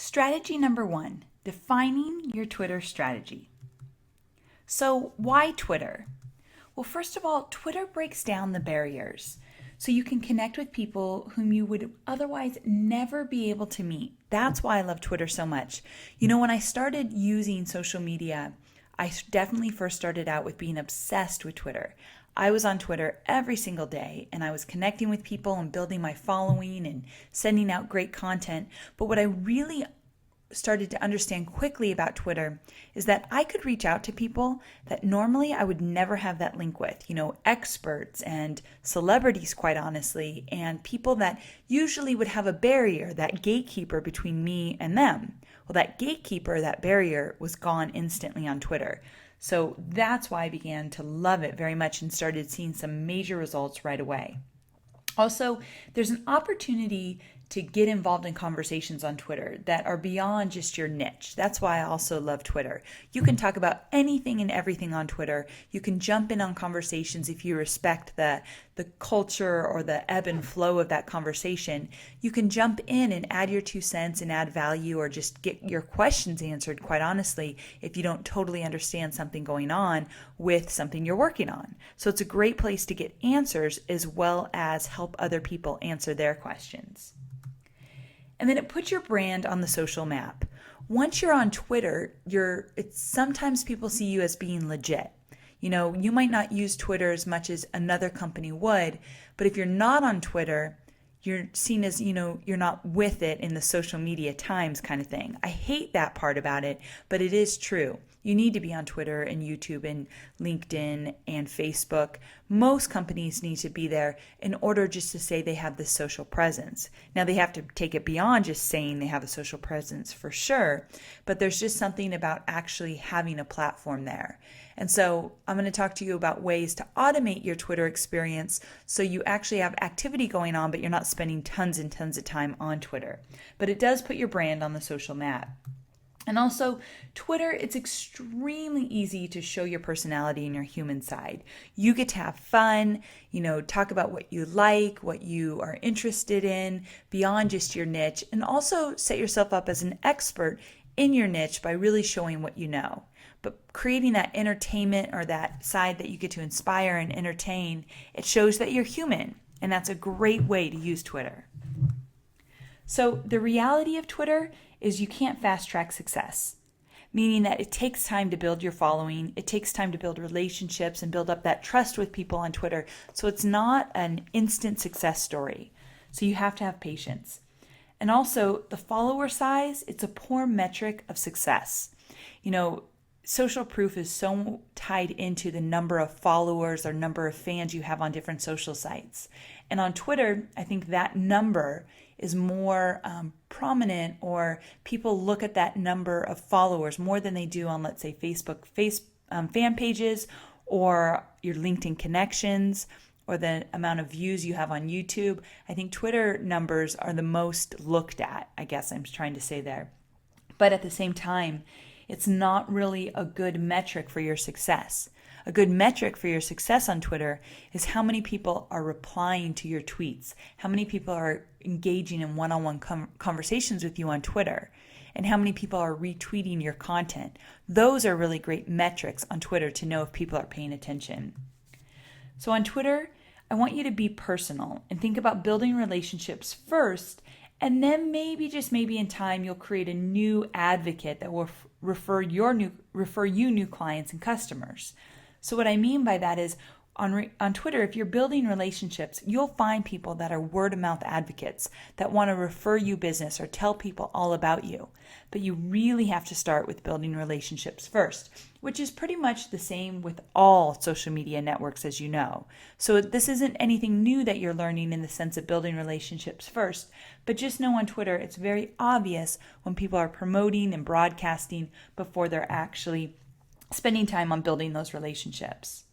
Strategy number 1, defining your Twitter strategy. So why Twitter? Well, first of all, Twitter breaks down the barriers. So you can connect with people whom you would otherwise never be able to meet. That's why I love Twitter so much. When I started using social media, I definitely first started out with being obsessed with Twitter. I was on Twitter every single day and I was connecting with people and building my following and sending out great content. But what I really started to understand quickly about Twitter is that I could reach out to people that normally I would never have that link with, experts and celebrities, quite honestly, and people that usually would have a barrier, that gatekeeper between me and them. Well, that gatekeeper, that barrier was gone instantly on Twitter. So that's why I began to love it very much and started seeing some major results right away. Also, there's an opportunity to get involved in conversations on Twitter that are beyond just your niche. That's why I also love Twitter. You can talk about anything and everything on Twitter. You can jump in on conversations if you respect the culture or the ebb and flow of that conversation. You can jump in and add your 2 cents and add value or just get your questions answered, quite honestly, if you don't totally understand something going on with something you're working on. So it's a great place to get answers as well as help other people answer their questions. And then it puts your brand on the social map. Once you're on Twitter, sometimes people see you as being legit. You might not use Twitter as much as another company would, but if you're not on Twitter, you're seen as, you're not with it in the social media times kind of thing. I hate that part about it, but it is true. You need to be on Twitter and YouTube and LinkedIn and Facebook. Most companies need to be there in order just to say they have this social presence. Now they have to take it beyond just saying they have a social presence for sure, but there's just something about actually having a platform there. And so I'm going to talk to you about ways to automate your Twitter experience so you actually have activity going on, but you're not spending tons and tons of time on Twitter. But it does put your brand on the social map. And also, Twitter, it's extremely easy to show your personality and your human side. You get to have fun, talk about what you like, what you are interested in, beyond just your niche, and also set yourself up as an expert in your niche by really showing what you know. But creating that entertainment or that side that you get to inspire and entertain, it shows that you're human, and that's a great way to use Twitter. So the reality of Twitter is you can't fast track success, meaning that it takes time to build your following. It takes time to build relationships and build up that trust with people on Twitter. So it's not an instant success story. So you have to have patience. And also the follower size, it's a poor metric of success. Social proof is so tied into the number of followers or number of fans you have on different social sites. And on Twitter, I think that number is more prominent, or people look at that number of followers more than they do on, let's say, Facebook fan pages or your LinkedIn connections or the amount of views you have on YouTube. I think Twitter numbers are the most looked at, I guess I'm trying to say there. But at the same time, it's not really a good metric for your success. A good metric for your success on Twitter is how many people are replying to your tweets, how many people are engaging in one-on-one conversations with you on Twitter, and how many people are retweeting your content. Those are really great metrics on Twitter to know if people are paying attention. So on Twitter, I want you to be personal and think about building relationships first, and then maybe, just maybe in time, you'll create a new advocate that will refer you new clients and customers. So what I mean by that is on Twitter, if you're building relationships, you'll find people that are word of mouth advocates that want to refer you business or tell people all about you. But you really have to start with building relationships first, which is pretty much the same with all social media networks, as you know. So this isn't anything new that you're learning in the sense of building relationships first, but just know on Twitter, it's very obvious when people are promoting and broadcasting before they're actually spending time on building those relationships.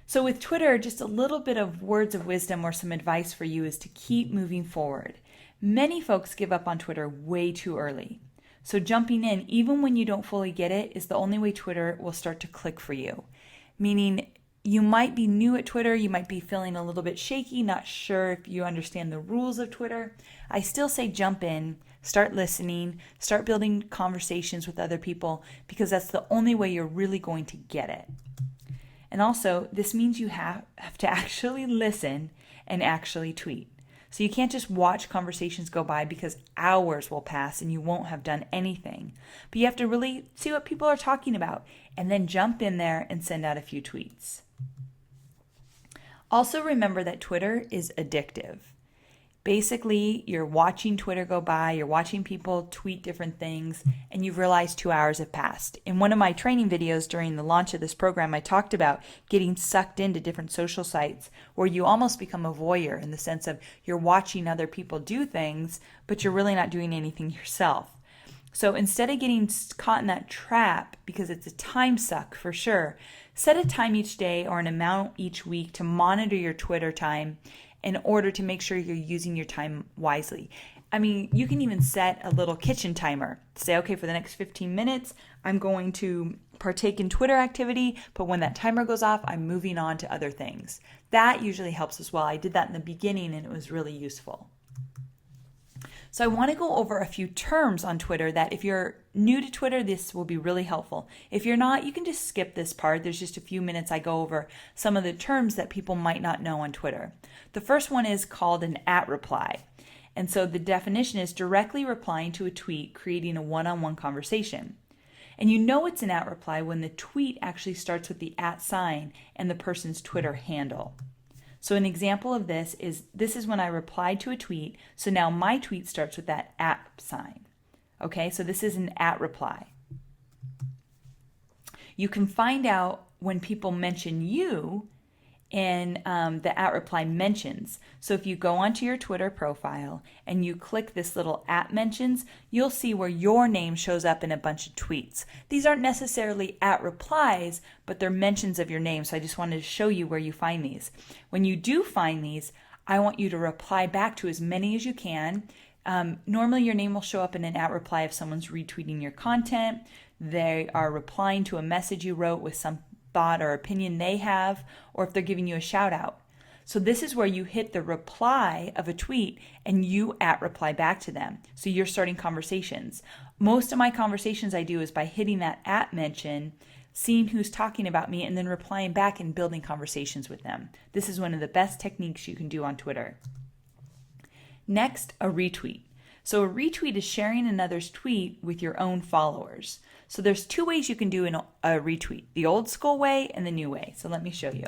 So with Twitter, just a little bit of words of wisdom or some advice for you is to keep moving forward. Many folks give up on Twitter way too early. So jumping in, even when you don't fully get it, is the only way Twitter will start to click for you. Meaning you might be new at Twitter, you might be feeling a little bit shaky, not sure if you understand the rules of Twitter. I still say jump in, Start listening, start building conversations with other people, because that's the only way you're really going to get it. And also, this means you have to actually listen and actually tweet. So you can't just watch conversations go by, because hours will pass and you won't have done anything. But you have to really see what people are talking about and then jump in there and send out a few tweets. Also remember that Twitter is addictive. Basically, you're watching Twitter go by, you're watching people tweet different things, and you've realized 2 hours have passed. In one of my training videos during the launch of this program, I talked about getting sucked into different social sites where you almost become a voyeur, in the sense of you're watching other people do things, but you're really not doing anything yourself. So instead of getting caught in that trap, because it's a time suck for sure, set a time each day or an amount each week to monitor your Twitter time in order to make sure you're using your time wisely. I mean, you can even set a little kitchen timer. Say, okay, for the next 15 minutes, I'm going to partake in Twitter activity, but when that timer goes off, I'm moving on to other things. That usually helps as well. I did that in the beginning and it was really useful. So I want to go over a few terms on Twitter that if you're new to Twitter, this will be really helpful. If you're not, you can just skip this part. There's just a few minutes I go over some of the terms that people might not know on Twitter. The first one is called an @reply. And so the definition is directly replying to a tweet, creating a one-on-one conversation. And you know it's an @reply when the tweet actually starts with the @ sign and the person's Twitter handle. So an example of this is when I replied to a tweet, so now my tweet starts with that @ sign. Okay, so this is an @reply. You can find out when people mention you in the @reply mentions. So if you go onto your Twitter profile and you click this little @mentions, you'll see where your name shows up in a bunch of tweets. These aren't necessarily @replies, but they're mentions of your name. So I just wanted to show you where you find these. When you do find these, I want you to reply back to as many as you can. Normally your name will show up in an @reply if someone's retweeting your content, they are replying to a message you wrote with some thought or opinion they have, or if they're giving you a shout out. So this is where you hit the reply of a tweet and you @reply back to them. So you're starting conversations. Most of my conversations I do is by hitting that @mention, seeing who's talking about me, and then replying back and building conversations with them. This is one of the best techniques you can do on Twitter. Next, a retweet. So a retweet is sharing another's tweet with your own followers. So there's two ways you can do a retweet, the old school way and the new way. So let me show you.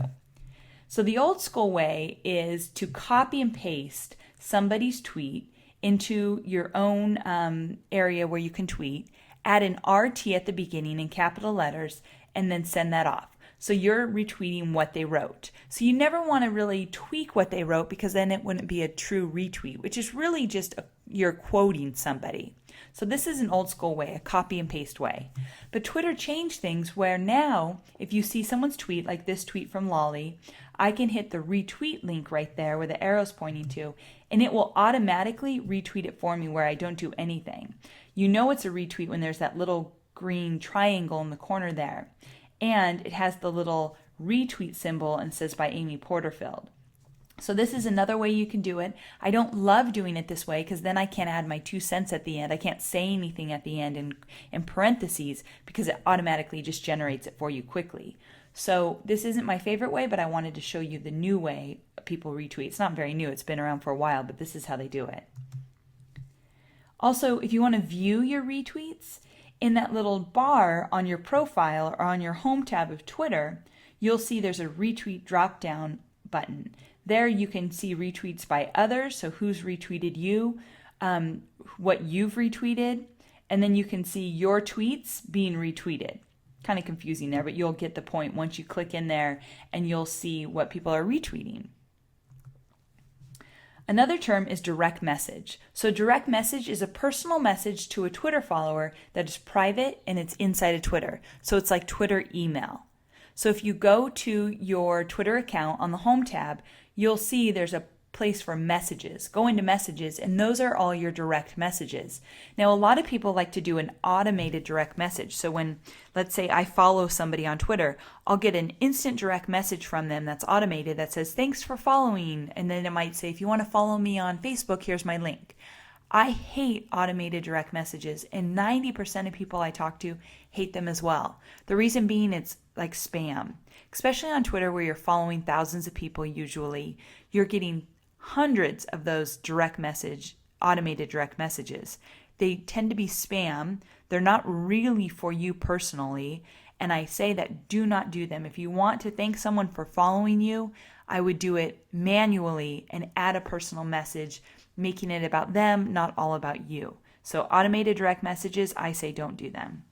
So the old school way is to copy and paste somebody's tweet into your own area where you can tweet, add an RT at the beginning in capital letters, and then send that off. So you're retweeting what they wrote. So you never want to really tweak what they wrote, because then it wouldn't be a true retweet, which is really just you're quoting somebody. So this is an old school way, a copy and paste way. But Twitter changed things where now if you see someone's tweet, like this tweet from Lolly, I can hit the retweet link right there where the arrow's pointing to, and it will automatically retweet it for me where I don't do anything. You know it's a retweet when there's that little green triangle in the corner there. And it has the little retweet symbol and says by Amy Porterfield. So this is another way you can do it. I don't love doing it this way because then I can't add my 2 cents at the end. I can't say anything at the end in parentheses because it automatically just generates it for you quickly. So this isn't my favorite way, but I wanted to show you the new way people retweet. It's not very new. It's been around for a while, but this is how they do it. Also, if you want to view your retweets, in that little bar on your profile or on your home tab of Twitter, you'll see there's a retweet drop-down button. There you can see retweets by others, so who's retweeted you, what you've retweeted, and then you can see your tweets being retweeted. Kind of confusing there, but you'll get the point once you click in there and you'll see what people are retweeting. Another term is direct message. So direct message is a personal message to a Twitter follower that is private and it's inside of Twitter. So it's like Twitter email. So if you go to your Twitter account on the home tab, you'll see there's a place for messages. Go into messages, and those are all your direct messages. Now, a lot of people like to do an automated direct message. So when, let's say I follow somebody on Twitter, I'll get an instant direct message from them that's automated that says, thanks for following. And then it might say, if you want to follow me on Facebook, here's my link. I hate automated direct messages, and 90% of people I talk to hate them as well. The reason being it's like spam, especially on Twitter where you're following thousands of people usually. You're getting hundreds of those automated direct messages. They tend to be spam. They're not really for you personally. And I say that do not do them. If you want to thank someone for following you, I would do it manually and add a personal message, making it about them, not all about you. So automated direct messages, I say don't do them.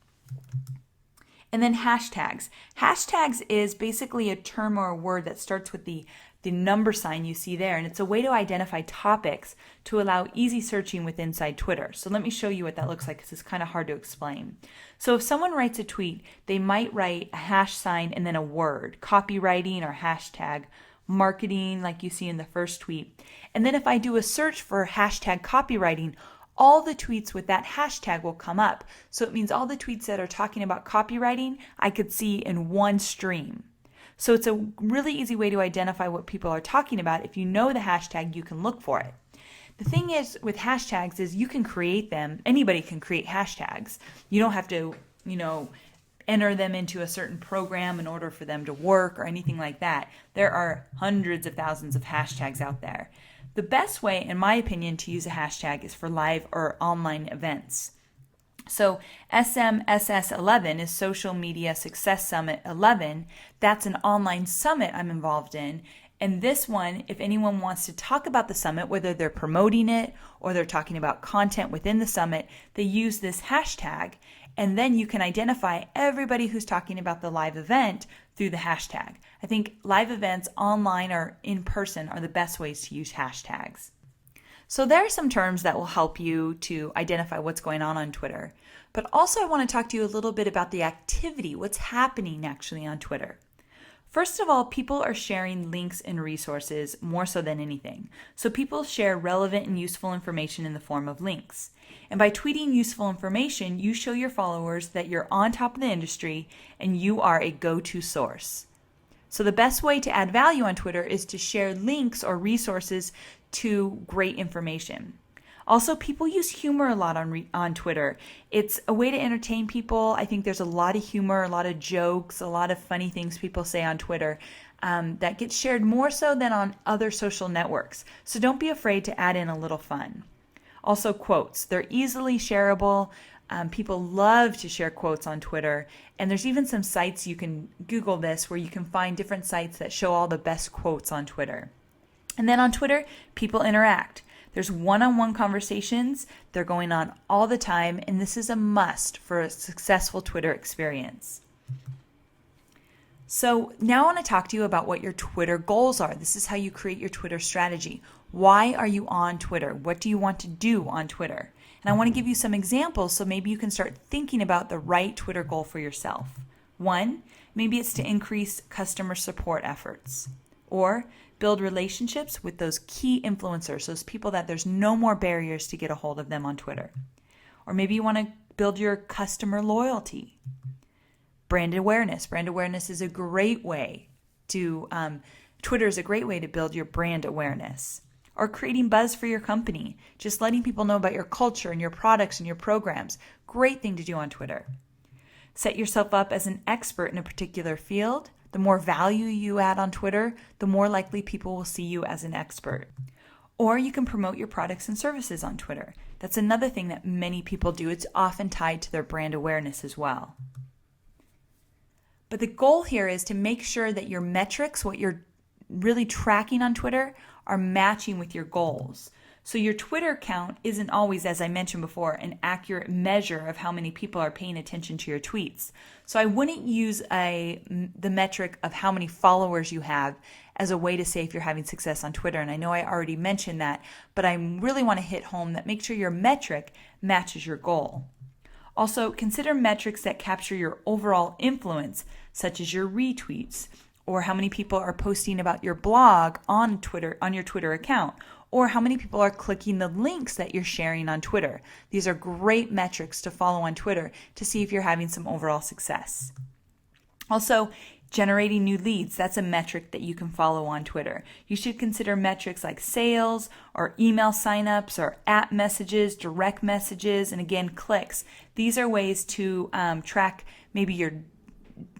And then hashtags. Hashtags is basically a term or a word that starts with the number sign you see there. And it's a way to identify topics to allow easy searching with inside Twitter. So let me show you what that looks like because it's kind of hard to explain. So if someone writes a tweet, they might write a hash sign and then a word, copywriting or hashtag marketing like you see in the first tweet. And then if I do a search for hashtag copywriting, all the tweets with that hashtag will come up. So it means all the tweets that are talking about copywriting, I could see in one stream. So it's a really easy way to identify what people are talking about. If you know the hashtag, you can look for it. The thing is with hashtags is you can create them. Anybody can create hashtags. You don't have to, enter them into a certain program in order for them to work or anything like that. There are hundreds of thousands of hashtags out there. The best way, in my opinion, to use a hashtag is for live or online events. So SMSS11 is Social Media Success Summit 11. That's an online summit I'm involved in. And this one, if anyone wants to talk about the summit, whether they're promoting it or they're talking about content within the summit, they use this hashtag. And then you can identify everybody who's talking about the live event through the hashtag. I think live events online or in person are the best ways to use hashtags. So there are some terms that will help you to identify what's going on Twitter. But also I want to talk to you a little bit about the activity, what's happening actually on Twitter. First of all, people are sharing links and resources more so than anything. So people share relevant and useful information in the form of links. And by tweeting useful information, you show your followers that you're on top of the industry and you are a go-to source. So the best way to add value on Twitter is to share links or resources to great information. Also, people use humor a lot on Twitter. It's a way to entertain people. I think there's a lot of humor, a lot of jokes, a lot of funny things people say on Twitter that get shared more so than on other social networks. So don't be afraid to add in a little fun. Also, quotes. They're easily shareable. People love to share quotes on Twitter. And there's even some sites, you can Google this, where you can find different sites that show all the best quotes on Twitter. And then on Twitter, people interact. There's one-on-one conversations. They're going on all the time, and this is a must for a successful Twitter experience. So now I want to talk to you about what your Twitter goals are. This is how you create your Twitter strategy. Why are you on Twitter? What do you want to do on Twitter? And I want to give you some examples so maybe you can start thinking about the right Twitter goal for yourself. One, maybe it's to increase customer support efforts. Or build relationships with those key influencers, those people that there's no more barriers to get a hold of them on Twitter. Or maybe you want to build your customer loyalty. Brand awareness. Brand awareness is a great way to, Twitter is a great way to build your brand awareness. Or creating buzz for your company. Just letting people know about your culture and your products and your programs. Great thing to do on Twitter. Set yourself up as an expert in a particular field. The more value you add on Twitter, the more likely people will see you as an expert. Or you can promote your products and services on Twitter. That's another thing that many people do. It's often tied to their brand awareness as well. But the goal here is to make sure that your metrics, what you're really tracking on Twitter, are matching with your goals. So your Twitter count isn't always, as I mentioned before, an accurate measure of how many people are paying attention to your tweets. So I wouldn't use the metric of how many followers you have as a way to say if you're having success on Twitter. And I know I already mentioned that, but I really want to hit home that make sure your metric matches your goal. Also, consider metrics that capture your overall influence, such as your retweets, or how many people are posting about your blog on Twitter, on your Twitter account, or how many people are clicking the links that you're sharing on Twitter. These are great metrics to follow on Twitter to see if you're having some overall success. Also, Generating new leads, that's a metric that you can follow on Twitter. You should consider metrics like sales or email signups or app messages, direct messages, and again, clicks. These are ways to track maybe your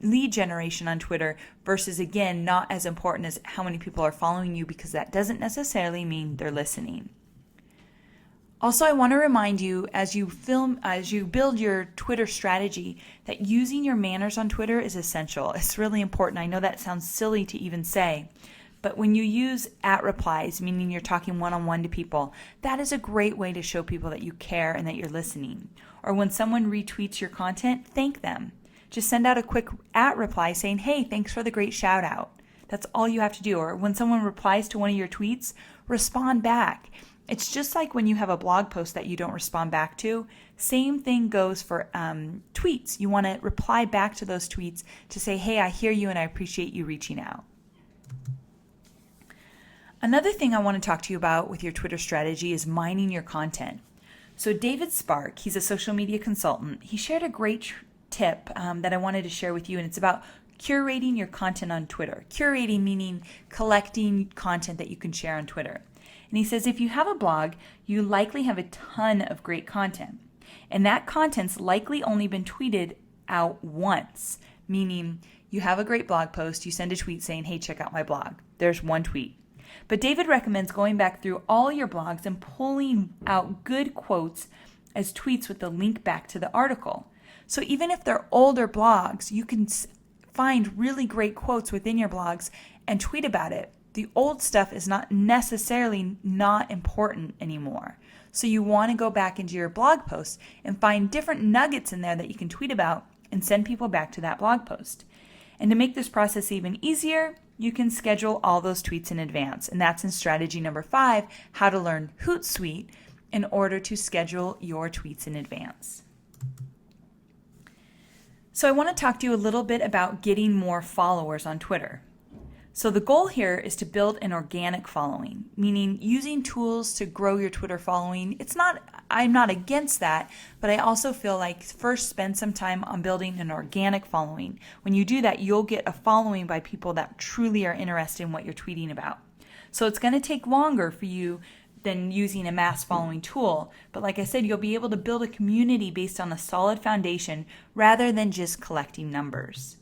lead generation on Twitter versus, again, not as important as how many people are following you, because that doesn't necessarily mean they're listening. Also, I want to remind you as you build your Twitter strategy that using your manners on Twitter is essential. It's really important. I know that sounds silly to even say, but when you use @replies, meaning you're talking one-on-one to people, that is a great way to show people that you care and that you're listening. Or when someone retweets your content, thank them. Just send out a quick @reply saying, "Hey, thanks for the great shout out." That's all you have to do. Or when someone replies to one of your tweets, respond back. It's just like when you have a blog post that you don't respond back to. Same thing goes for tweets. You want to reply back to those tweets to say, "Hey, I hear you and I appreciate you reaching out." Another thing I want to talk to you about with your Twitter strategy is mining your content. So David Spark, he's a social media consultant. He shared a great tip that I wanted to share with you, and it's about curating your content on Twitter. Curating meaning collecting content that you can share on Twitter. And he says if you have a blog, you likely have a ton of great content. And that content's likely only been tweeted out once, meaning you have a great blog post, you send a tweet saying, "Hey, check out my blog." There's one tweet. But David recommends going back through all your blogs and pulling out good quotes as tweets with the link back to the article. So even if they're older blogs, you can find really great quotes within your blogs and tweet about it. The old stuff is not necessarily not important anymore. So you want to go back into your blog posts and find different nuggets in there that you can tweet about and send people back to that blog post. And to make this process even easier, you can schedule all those tweets in advance. And that's in strategy number 5, how to learn Hootsuite in order to schedule your tweets in advance. So I want to talk to you a little bit about getting more followers on Twitter. So the goal here is to build an organic following, meaning using tools to grow your Twitter following. I'm not against that, but I also feel like first spend some time on building an organic following. When you do that, you'll get a following by people that truly are interested in what you're tweeting about. So it's going to take longer for you than using a mass following tool. But like I said, you'll be able to build a community based on a solid foundation rather than just collecting numbers.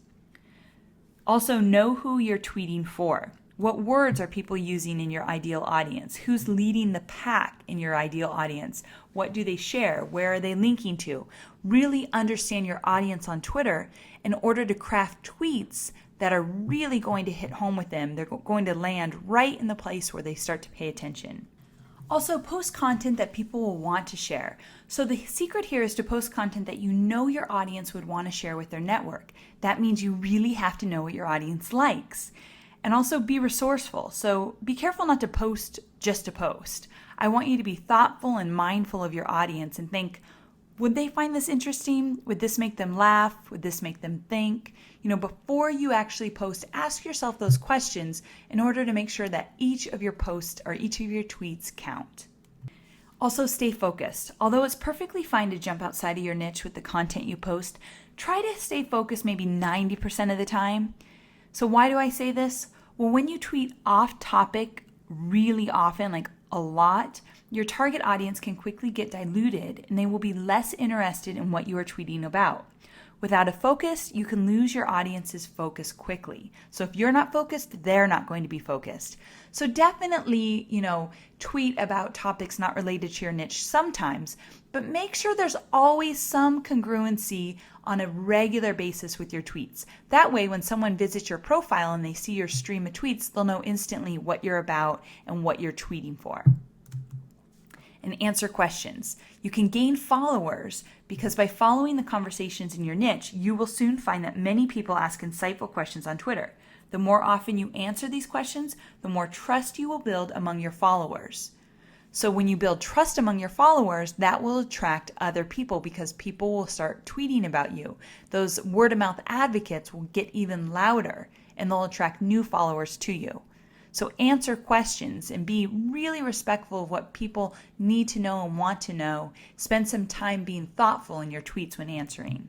Also, know who you're tweeting for. What words are people using in your ideal audience? Who's leading the pack in your ideal audience? What do they share? Where are they linking to? Really understand your audience on Twitter in order to craft tweets that are really going to hit home with them. They're going to land right in the place where they start to pay attention. Also, post content that people will want to share. So the secret here is to post content that you know your audience would want to share with their network. That means you really have to know what your audience likes. And also be resourceful. So be careful not to post just to post. I want you to be thoughtful and mindful of your audience and think, would they find this interesting? Would this make them laugh? Would this make them think? Before you actually post, ask yourself those questions in order to make sure that each of your posts or each of your tweets count. Also, stay focused. Although it's perfectly fine to jump outside of your niche with the content you post, try to stay focused maybe 90% of the time. So why do I say this? Well, when you tweet off topic really often, like a lot, your target audience can quickly get diluted and they will be less interested in what you are tweeting about. Without a focus, you can lose your audience's focus quickly. So if you're not focused, they're not going to be focused. So definitely, tweet about topics not related to your niche sometimes, but make sure there's always some congruency on a regular basis with your tweets. That way, when someone visits your profile and they see your stream of tweets, they'll know instantly what you're about and what you're tweeting for. And answer questions. You can gain followers because by following the conversations in your niche, you will soon find that many people ask insightful questions on Twitter. The more often you answer these questions, the more trust you will build among your followers. So when you build trust among your followers, that will attract other people because people will start tweeting about you. Those word of mouth advocates will get even louder and they'll attract new followers to you. So answer questions and be really respectful of what people need to know and want to know. Spend some time being thoughtful in your tweets when answering.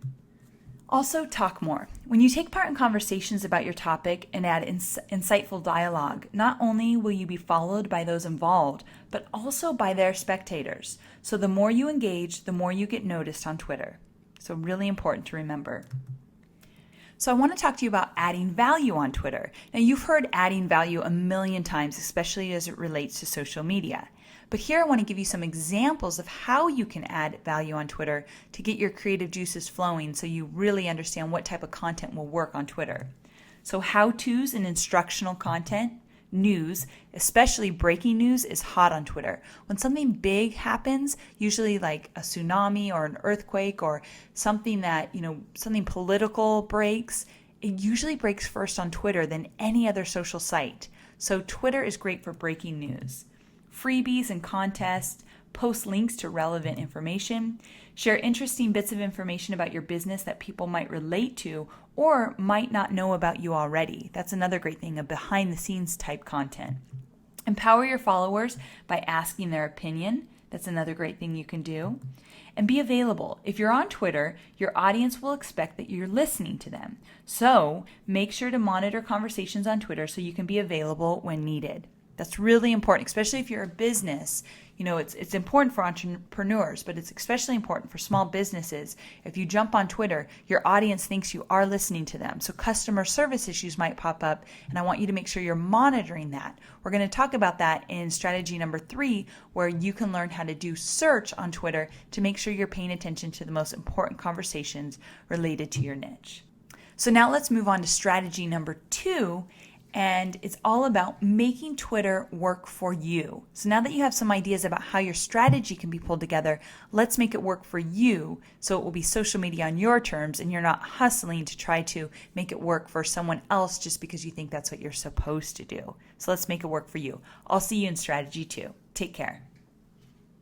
Also, talk more. When you take part in conversations about your topic and add insightful dialogue, not only will you be followed by those involved, but also by their spectators. So the more you engage, the more you get noticed on Twitter. So really important to remember. So I want to talk to you about adding value on Twitter. Now, you've heard adding value a million times, especially as it relates to social media. But here I want to give you some examples of how you can add value on Twitter to get your creative juices flowing so you really understand what type of content will work on Twitter. So how-tos and instructional content, news, especially breaking news, is hot on Twitter. When something big happens, usually like a tsunami or an earthquake or something that, something political breaks, it usually breaks first on Twitter than any other social site. So Twitter is great for breaking news. Freebies and contests, post links to relevant information, share interesting bits of information about your business that people might relate to or might not know about you already. That's another great thing, a behind the scenes type content. Empower your followers by asking their opinion. That's another great thing you can do. And be available. If you're on Twitter, your audience will expect that you're listening to them. So make sure to monitor conversations on Twitter so you can be available when needed. That's really important, especially if you're a business. It's important for entrepreneurs, but it's especially important for small businesses. If you jump on Twitter, your audience thinks you are listening to them. So customer service issues might pop up, and I want you to make sure you're monitoring that. We're going to talk about that in strategy number 3, where you can learn how to do search on Twitter to make sure you're paying attention to the most important conversations related to your niche. So now let's move on to strategy number 2. And it's all about making Twitter work for you. So now that you have some ideas about how your strategy can be pulled together, let's make it work for you so it will be social media on your terms and you're not hustling to try to make it work for someone else just because you think that's what you're supposed to do. So let's make it work for you. I'll see you in strategy 2. Take care.